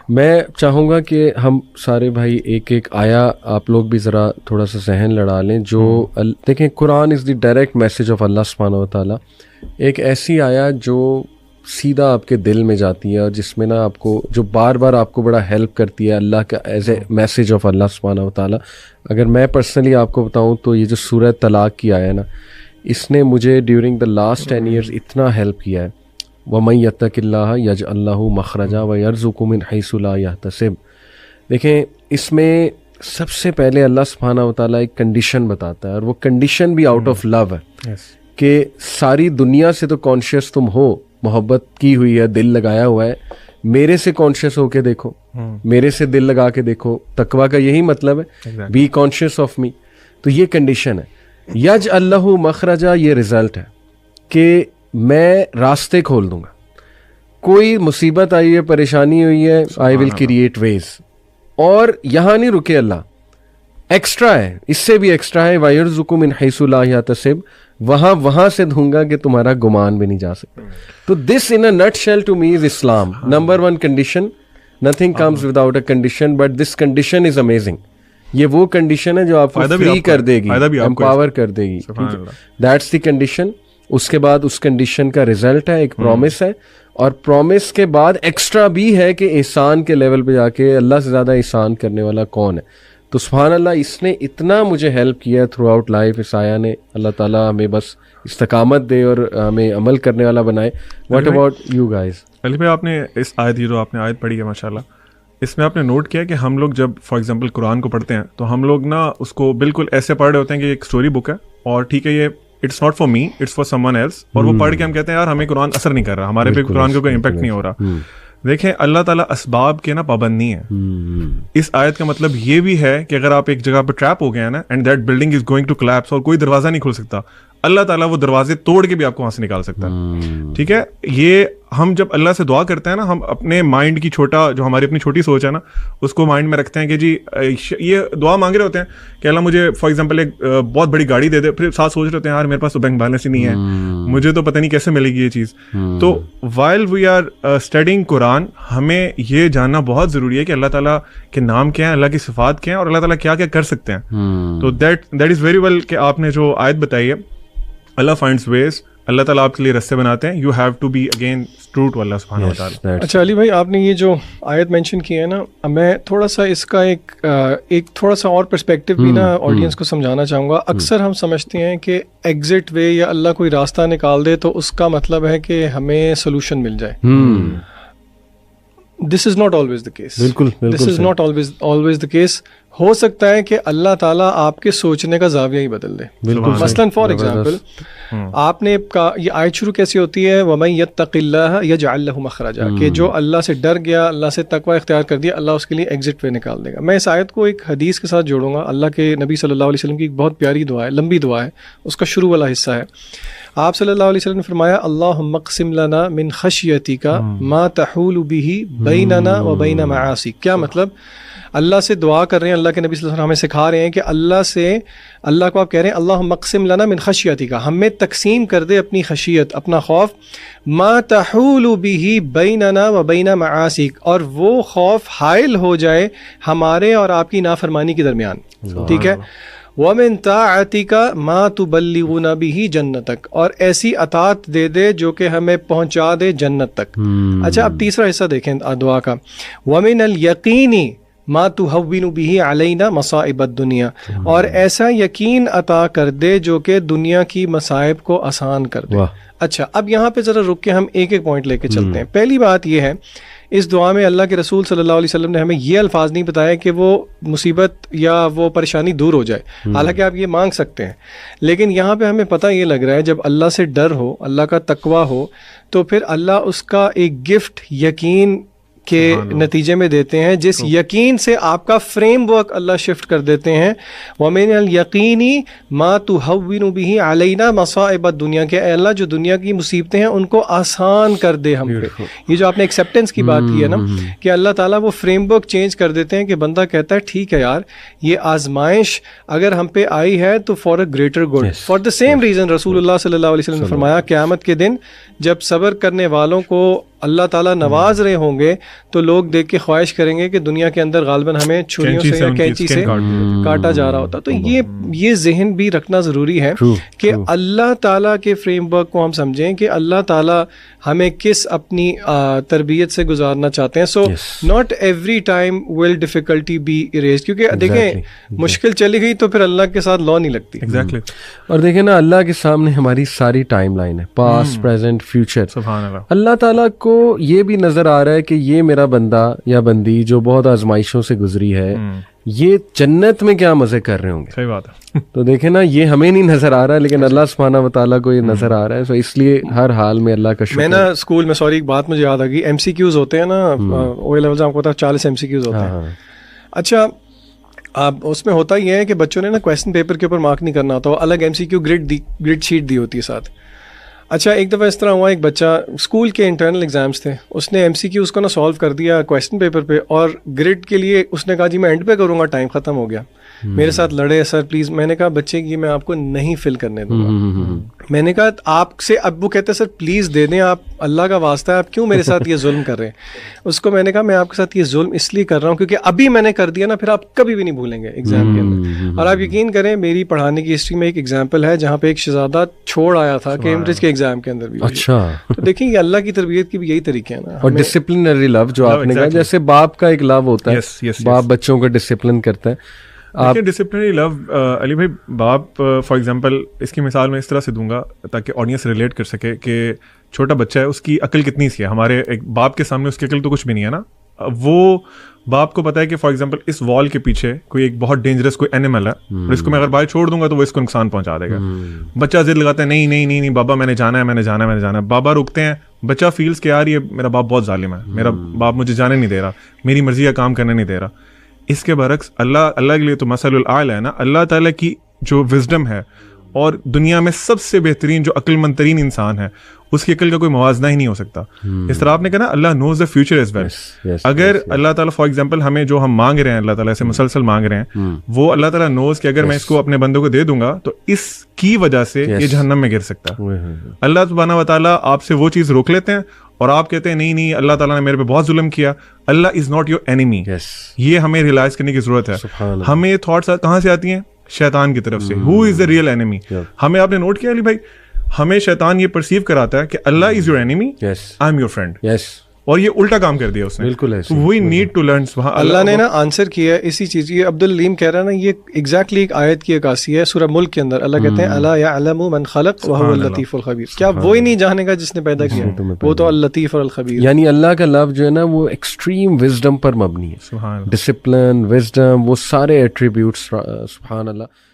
میں چاہوں گا کہ ہم سارے بھائی ایک ایک آیا آپ لوگ بھی ذرا تھوڑا سا ذہن لڑا لیں. جو دیکھیں قرآن از دی ڈائریکٹ میسج آف اللہ سبحانہ و تعالیٰ. ایک ایسی آیا جو سیدھا آپ کے دل میں جاتی ہے اور جس میں نا آپ کو جو بار بار آپ کو بڑا ہیلپ کرتی ہے اللہ کا ایز اے میسج آف اللہ سبحانہ و تعالیٰ. اگر میں پرسنلی آپ کو بتاؤں تو یہ جو سورہ طلاق کی آیا نا, اس نے مجھے ڈیورنگ دا لاسٹ 10 ایئرز اتنا ہیلپ کیا ہے. وَمَن يَتَّقِ اللَّهَ يَجْعَل لَّهُ مَخْرَجًا وَيَرْزُقْهُ مِنْ حَيْثُ لَا يَحْتَسِبُ. دیکھیں اس میں سب سے پہلے اللہ سبحانہ و تعالیٰ ایک کنڈیشن بتاتا ہے, اور وہ کنڈیشن بھی آؤٹ آف لو ہے کہ ساری دنیا سے تو کانشیس تم ہو, محبت کی ہوئی ہے, دل لگایا ہوا ہے, میرے سے کانشیس ہو کے دیکھو, میرے سے دل لگا کے دیکھو. تقویٰ کا یہی مطلب ہے, بی کانشیس آف می. تو یہ کنڈیشن ہے. یجعل لہ مخرجا, یہ رزلٹ ہے کہ میں راستے کھول دوں گا. کوئی مصیبت آئی ہے, پریشانی ہوئی ہے, آئی ول کریٹ ویز. اور یہاں نہیں رکے اللہ, ایکسٹرا ہے, اس سے بھی ایکسٹرا ہے. وَيَرْزُقُ مِنْ حَيْثُ لَا يَحْتَسِبُ, وہاں سے دوں گا کہ تمہارا گمان بھی نہیں جا سکتا. تو this in a nutshell to me is Islam. Number 1 condition, nothing comes without a condition, but this condition is amazing. یہ وہ کنڈیشن ہے جو آپ کو فری کر دے گی, امپاور کر دے گی. That's the condition. اس کے بعد اس کنڈیشن کا رزلٹ ہے, ایک پرومس ہے, اور پرومس کے بعد ایکسٹرا بھی ہے کہ احسان کے لیول پہ جا کے اللہ سے زیادہ احسان کرنے والا کون ہے. تو سبحان اللہ, اس نے اتنا مجھے ہیلپ کیا تھرو آؤٹ لائف. اس آیا نے, اللہ تعالیٰ ہمیں بس استقامت دے اور ہمیں عمل کرنے والا بنائے. What about you guys? Ali بھائی, آپ نے اس آیت, یہ جو آپ نے آیت پڑھی ہے ماشاءاللہ, اس میں آپ نے نوٹ کیا کہ ہم لوگ جب فار ایگزامپل قرآن کو پڑھتے ہیں تو ہم لوگ نا اس کو بالکل ایسے پڑھ رہے ہوتے ہیں کہ ایک اسٹوری بک ہے, اور ٹھیک ہے یہ it's not for me, it's for someone else, اور وہ پڑھ کے ہم کہتے ہیں یار ہمیں قرآن اثر نہیں کر رہا, ہمارے پہ قرآن کا کوئی امپیکٹ نہیں ہو رہا. دیکھیں اللہ تعالیٰ اسباب کے نا پابند نہیں ہے. اس آیت کا مطلب یہ بھی ہے کہ اگر آپ ایک جگہ پہ ٹریپ ہو گئے ہیں نا, and that building is going to collapse, اور کوئی دروازہ نہیں کھل سکتا, اللہ تعالیٰ وہ دروازے توڑ کے بھی آپ کو وہاں سے نکال سکتا ہے. ٹھیک ہے, یہ ہم جب اللہ سے دعا کرتے ہیں نا, ہم اپنے مائنڈ کی چھوٹا, جو ہماری اپنی چھوٹی سوچ ہے نا, اس کو مائنڈ میں رکھتے ہیں کہ جی یہ دعا مانگ رہے ہوتے ہیں کہ اللہ مجھے فار ایگزامپل ایک بہت بڑی گاڑی دے دے, پھر ساتھ سوچ رہے ہوتے ہیں یار میرے پاس تو بینک بیلنس ہی نہیں ہے, مجھے تو پتہ نہیں کیسے ملے گی یہ چیز. تو وائل وی آر اسٹڈیئنگ قرآن, ہمیں یہ جاننا بہت ضروری ہے کہ اللہ تعالیٰ کے نام کیا ہیں, اللہ کی صفات کیا ہیں, اور اللہ تعالیٰ کیا کیا کر سکتے ہیں. تو دیٹ از ویری ویل کہ آپ نے جو آیت بتائی ہے, اللہ فائنڈز ویز, اللہ تعالیٰ آپ کے لیے رستے بناتے ہیں. You have to be again true to اللہ سبحانہ و تعالیٰ. اچھا علی بھائی, آپ نے یہ جو آیت مینشن کی ہے نا, میں تھوڑا سا اس کا ایک تھوڑا سا اور پرسپیکٹیو بھی نا آڈینس کو سمجھانا چاہوں گا. اکثر ہم سمجھتے ہیں کہ ایگزٹ وے یا اللہ کوئی راستہ نکال دے تو اس کا مطلب ہے کہ ہمیں سولوشن مل جائے. This is not always the case. This is not always the case. ہو سکتا ہے کہ اللہ تعالیٰ آپ کے سوچنے کا زاویہ ہی بدل دے. مثلاً فار ایگزامپل, آپ نے یہ آیت شروع کیسی ہوتی ہے, وَمَن يَتَّقِ اللَّهَ يَجْعَل لَهُ مَخْرَجًا, کہ جو اللہ سے ڈر گیا, اللہ سے تقوی اختیار کر دیا, اللہ اس کے لیے ایگزٹ وے نکال دے گا. میں اس آیت کو ایک حدیث کے ساتھ جوڑوں گا. اللہ کے نبی صلی اللہ علیہ وسلم کی ایک بہت پیاری دعا ہے, لمبی دعا ہے, اس کا شروع والا حصہ ہے. آپ صلی اللہ علیہ وسلم نے فرمایا, اللہم اقسم لنا من خشیتک ما تحول به بیننا و بین معاصیک. کیا مطلب؟ اللہ سے دعا کر رہے ہیں, اللہ کے نبی صلی اللہ علیہ وسلم ہمیں سکھا رہے ہیں کہ اللہ کو آپ کہہ رہے ہیں اللہم اقسم لنا من خشیتک, ہمیں تقسیم کر دے اپنی خشیت, اپنا خوف, ما تحول به بیننا و بین معاصیک, اور وہ خوف حائل ہو جائے ہمارے اور آپ کی نافرمانی کے درمیان. ٹھیک ہے, وَمِن طَاعَتِكَ مَا تُبَلِّغُنَا بِهِ جَنَّتَكَ, اور ایسی اطاعت دے دے جو کہ ہمیں پہنچا دے جنت تک. اچھا, اب تیسرا حصہ دیکھیں دعا کا, وَمِنَ الْيَقِينِ مَا تُهَوِّنُ بِهِ عَلَيْنَا مَصَائِبَ الدُّنْيَا, اور ایسا یقین عطا کر دے جو کہ دنیا کی مصائب کو آسان کر دے. اچھا, اب یہاں پہ ذرا رک کے ہم ایک ایک پوائنٹ لے کے چلتے ہیں. پہلی بات یہ ہے, اس دعا میں اللہ کے رسول صلی اللہ علیہ وسلم نے ہمیں یہ الفاظ نہیں بتایا کہ وہ مصیبت یا وہ پریشانی دور ہو جائے, حالانکہ آپ یہ مانگ سکتے ہیں, لیکن یہاں پہ ہمیں پتہ یہ لگ رہا ہے جب اللہ سے ڈر ہو, اللہ کا تقوی ہو, تو پھر اللہ اس کا ایک گفٹ یقین کے نتیجے میں دیتے ہیں, جس یقین سے آپ کا فریم ورک اللہ شفٹ کر دیتے ہیں. وَمِنَ الْيَقِينِ مَا تُهَوِّنُ بِهِ عَلَيْنَا مَصَائِبَ الدُّنْيَا, کہ اے اللہ جو دنیا کی مصیبتیں ہیں ان کو آسان کر دے ہم پہ. یہ جو آپ نے ایکسیپٹنس کی بات کی ہے نا, کہ اللہ تعالیٰ وہ فریم ورک چینج کر دیتے ہیں کہ بندہ کہتا ہے ٹھیک ہے یار, یہ آزمائش اگر ہم پہ آئی ہے تو for a greater good. For the same reason رسول اللہ صلی اللہ علیہ وسلم نے فرمایا, قیامت کے دن جب صبر کرنے والوں کو اللہ تعالیٰ نواز رہے ہوں گے تو لوگ دیکھ کے خواہش کریں گے کہ دنیا کے اندر غالباً ہمیں چھریوں سے یا کینچی سے کاٹا جا رہا ہوتا. تو یہ ذہن بھی رکھنا ضروری ہے کہ اللہ تعالیٰ کے فریم ورک کو ہم سمجھیں کہ اللہ تعالیٰ ہمیں کس اپنی تربیت سے گزارنا چاہتے ہیں. So not every time will difficulty be arise, کیونکہ دیکھیں مشکل چلی گئی تو پھر اللہ کے ساتھ لا نہیں لگتی. ایگزیکٹلی. اور دیکھیں نا اللہ کے سامنے ہماری ساری ٹائم لائن ہے, پاسٹ, پریزنٹ, فیوچر. سبحان اللہ. اللہ تعالیٰ کو یہ بھی نظر آ رہا ہے کہ یہ میرا بندہ یا بندی جو بہت آزمائشوں سے گزری ہے, یہ جنت میں کیا مزے کر رہے ہوں گے. صحیح بات ہے. تو دیکھیں نا یہ ہمیں نہیں نظر آ رہا ہے لیکن اللہ سبحانہ و تعالیٰ کو یہ نظر آ رہا ہے. تو اس لیے ہر حال میں اللہ کا شکر. میں نا اسکول میں ایک بات مجھے یاد آ گئی, ایم سی کیوز ہوتے ہیں نا او لیول سے, آپ کو پتا 40 ایم سی کیوز ہوتے ہیں. اچھا اب اس میں ہوتا یہ ہے کہ بچوں نے نا کویسچن پیپر کے اوپر مارک نہیں کرنا ہوتا, الگ M C Q grade sheet دی ہوتی ہے ساتھ. اچھا ایک دفعہ اس طرح ہوا, ایک بچہ اسکول کے انٹرنل ایگزامس تھے, اس نے ایم سی کیو اس کو نا سالو کر دیا کویسچن پیپر پہ, اور گریڈ کے لیے اس نے کہا جی میں اینڈ پہ کروں گا, ٹائم ختم ہو گیا. میرے ساتھ لڑے, سر پلیز. میں نے کہا بچے کی میں آپ کو نہیں فل کرنے دوں گا. میں نے کہا آپ سے, اب وہ کہتے ہیں سر پلیز دے دیں, آپ اللہ کا واسطہ ہے, آپ کیوں میرے ساتھ یہ ظلم کر رہے ہیں. اس کو میں نے کہا میں آپ کے ساتھ یہ ظلم اس لیے کر رہا ہوں کیونکہ ابھی میں نے کر دیا نا, پھر آپ کبھی بھی نہیں بھولیں گے ایگزام کے اندر. اور آپ یقین کریں میری پڑھانے کی ہسٹری میں ایک ایگزامپل ہے جہاں پہ ایک شہزادہ چھوڑ آیا تھا کیمبرج کے ایگزام کے اندر بھی. اچھا تو دیکھیں یہ اللہ کی تربیت کی بھی یہی طریقے ہیں نا. اور ڈسپلنری لو جو آپ نے کہا, جیسے باپ کا ایک لو ہوتا ہے, باپ بچوں کو ڈسپلن کرتا ہے. ڈسپلنری لو علی بھائی, باپ فار ایگزامپل اس کی مثال میں اس طرح سے دوں گا تاکہ آڈینس ریلیٹ کر سکے کہ چھوٹا بچہ ہے, اس کی عقل کتنی سی ہے. ہمارے ایک باپ کے سامنے اس کی عقل تو کچھ بھی نہیں ہے نا. وہ باپ کو پتا ہے کہ فار ایگزامپل اس وال کے پیچھے کوئی ایک بہت ڈینجرس کوئی اینیمل ہے, اور اس کو میں اگر باہر چھوڑ دوں گا تو وہ اس کو نقصان پہنچا دے گا. بچہ ضد لگاتا ہے نہیں نہیں نہیں نہیں بابا میں نے جانا ہے, میں نے جانا ہے, میں نے جانا ہے. بابا روکتے ہیں, بچہ فیلز کہ یار یہ میرا باپ بہت ظالم ہے, میرا باپ مجھے جانے نہیں دے رہا, میری مرضی کا کام کرنے نہیں دے رہا. اس کے برعکس اللہ کے لیے تو مثل الاعلی ہے نا. اللہ تعالیٰ کی جو وزڈم ہے, اور دنیا میں سب سے بہترین جو عقل مند ترین انسان ہے, اس کی عقل کا کوئی موازنہ ہی نہیں ہو سکتا. اس طرح آپ نے کہا نا اللہ نوز دا فیوچر ایز ویل. اگر اللہ تعالیٰ فار ایگزامپل ہمیں جو ہم مانگ رہے ہیں, اللہ تعالیٰ سے مسلسل مانگ رہے ہیں, وہ اللہ تعالیٰ نوز کہ اگر میں اس کو اپنے بندوں کو دے دوں گا تو اس کی وجہ سے یہ جہنم میں گر سکتا. اللہ سبحانہ و تعالیٰ آپ سے وہ چیز روک لیتے ہیں, اور آپ کہتے ہیں نہیں نہیں اللہ تعالیٰ نے میرے پہ بہت ظلم کیا. اللہ از ناٹ یور اینیمی. یہ ہمیں ریئلائز کرنے کی ضرورت ہے. ہمیں یہ تھاٹس کہاں سے آتی ہیں؟ شیطان کی طرف سے. ہو از دا ریئل اینیمی. ہمیں آپ نے نوٹ کیا علی بھائی, ہمیں شیطان یہ پرسیو کراتا ہے کہ اللہ is your enemy, I am your friend. اور یہ الٹا کام کر دیا اس نے. بالکل وی نیڈ ٹو لرن. اللہ نے نا آنسر کیا ہے اسی چیز. یہ عبد العلیم کہہ رہا ہے نا, یہ ایگزیکٹلی ایک آیت کی عکاسی ہے سورہ ملک کے اندر. اللہ کہتے ہیں الا یعلم من خلق وهو اللطیف الخبیر. کیا وہی نہیں جانے گا جس نے پیدا کیا؟ وہ تو اللطیف اور الخبیر. یعنی اللہ کا لفظ جو ہے نا وہ ایکسٹریم وزڈم پر مبنی ہے. ڈسپلن, وزڈم, وہ سارے ایٹریبیوٹس. سبحان اللہ.